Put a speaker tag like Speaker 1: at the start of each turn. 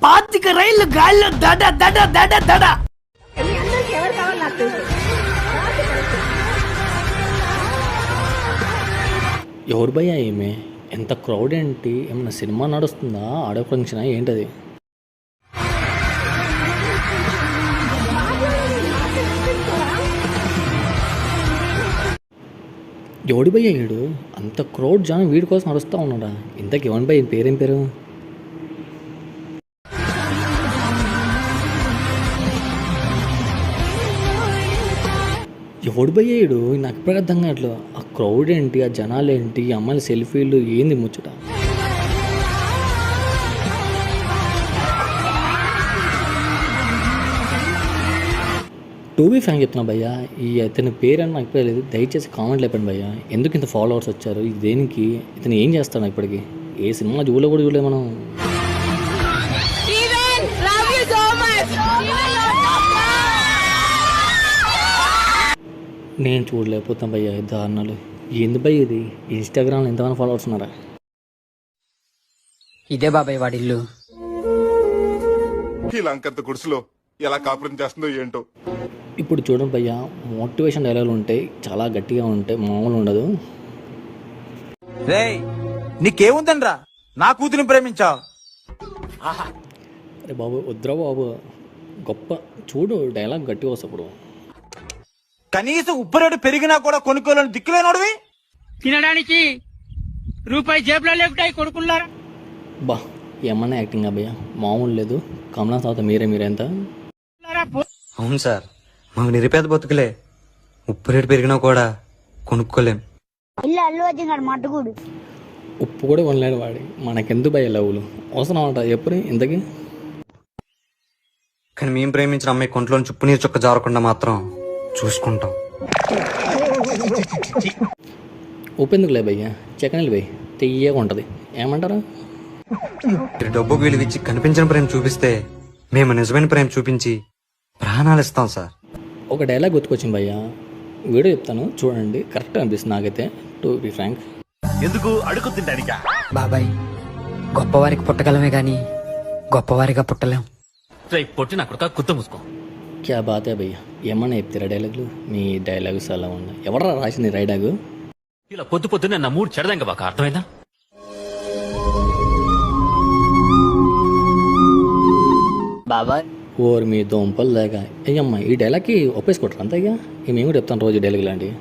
Speaker 1: 25 రైళ్లు గాల్లో దడ దడ దడ దడ. ఎవరు భయ్యా ఏమే? ఎంత క్రౌడ్ ఏంటి? ఏమన్నా సినిమా నడుస్తుందా? ఆడియో ఫంక్షనా ఏంటది? ఎవడి భయ్యా వీడు? అంత క్రౌడ్ జనం వీడి కోసం నడుస్తూ ఉన్నాడా? ఇంతకు ఎవరి భయ్య పేరేం పేరు? ఎవడు భయ్యాడు? నాకు ఇప్పుడు అర్థం కావట్లేదు. ఆ క్రౌడ్ ఏంటి, ఆ జనాలు ఏంటి, ఆ అమ్మాయిల సెల్ఫీలు ఏంది ముచ్చట? టూబీ ఫ్యాన్ చెప్తున్నా భయ్యా, ఈ ఇతని పేరు అని నాకు ఇప్పుడు లేదు. దయచేసి కామెంట్ లేపండి భయ్యా, ఎందుకు ఇంత ఫాలోవర్స్ వచ్చారు, ఇది దేనికి, ఇతను ఏం చేస్తాను ఇప్పటికి? ఏ సినిమా కూడా చూడలేదు మనం. నేను చూడలేకపోతాను భయ్యా ఈ దారుణాలు. ఎందుకు భయ్య ఇది? ఇన్స్టాగ్రామ్లో ఎంతమంది ఫాలోవర్స్ ఉన్నారా?
Speaker 2: ఇదే బాబాయ్ వాడి ఇల్లు.
Speaker 3: ఈ లంకంత గుడిసెలో ఎలా కాపురం చేస్తుందో ఏంటో.
Speaker 1: ఇప్పుడు చూడండి భయ్యా, మోటివేషన్ డైలాగులు ఉంటాయి, చాలా గట్టిగా ఉంటాయి, మామూలు ఉండదు.
Speaker 4: నీకేముందండ్రా నా కూతురిని ప్రేమించావు?
Speaker 1: అరే బాబు వద్దురా బాబు, గొప్ప చూడు డైలాగ్ గట్టిగా వస్తప్పుడు.
Speaker 4: కనీసం ఉప్పురేటు పెరిగినా కూడా కొనుక్కోలేని దిక్కులేనోడివి.
Speaker 2: తినడానికి రూపాయి జేబులో లేపుటాయి కొడుకున్నారా?
Speaker 1: బా ఏమన్నా యాక్టింగ్ అబ్బయ్యా, మామూలు లేదు. కమలా తర్వాత మీరెంత?
Speaker 5: అవును సార్, మాకు నిరుపేద బతుకులే, ఉప్పు రేటు పెరిగినా కూడా కొనుక్కోలేం.
Speaker 1: ఉప్పు కూడా కొనలేడు వాడి, మనకెందుకు భయ లవ్వులు అవసరం అంట ఎప్పుడు ఇంతకీ?
Speaker 5: కానీ మేము ప్రేమించిన అమ్మాయి కొంట్లోని చుప్పు నీరు చుక్క జారకుండా మాత్రం చూసుకుంటాం.
Speaker 1: ఉప్పు ఎందుకు లే భయ్యా, చెక్కనీళ్ళు పోయి తెయ్యగా ఉంటుంది, ఏమంటారా?
Speaker 5: డబ్బుకు విలువిచ్చి కనిపించిన ప్రేమ చూపిస్తే మేము నిజమైన ప్రేమ చూపించి ప్రాణాలు ఇస్తాం సార్.
Speaker 1: ఒక డైలాగ్ గుర్తుకొచ్చింది భయ్యా, వీడియో చెప్తాను చూడండి, కరెక్ట్ అనిపిస్తుంది నాకైతే. టు బి ఫ్రాంక్,
Speaker 3: ఎందుకు అడుగు తింటానికా?
Speaker 2: బాబాయ్ గొప్పవారికి పుట్టగలమే గాని గొప్పవారిగా పుట్టలేం.
Speaker 6: పొట్టిన అక్కడ కుత్త మూసుకో.
Speaker 1: క్యా బాతే భయ్యా, ఏమన్నా చెప్తారా డైలాగులు? మీ డైలాగ్స్ అలా ఉన్నాయి. ఎవరా రాసింది డైలాగు?
Speaker 6: ఇలా పొద్దు పొద్దున్న నా మూడు చెడదంగా బాగా అర్థమైందా?
Speaker 2: బాబాయ్
Speaker 1: ఓరు మీ దోంపలు దాకా అయ్యమ్మ, ఈ డైలాగ్కి ఒప్పేసుకుంటారు అంతేగా. మేము కూడా చెప్తాను రోజు డైలాగ్ లాంటివి.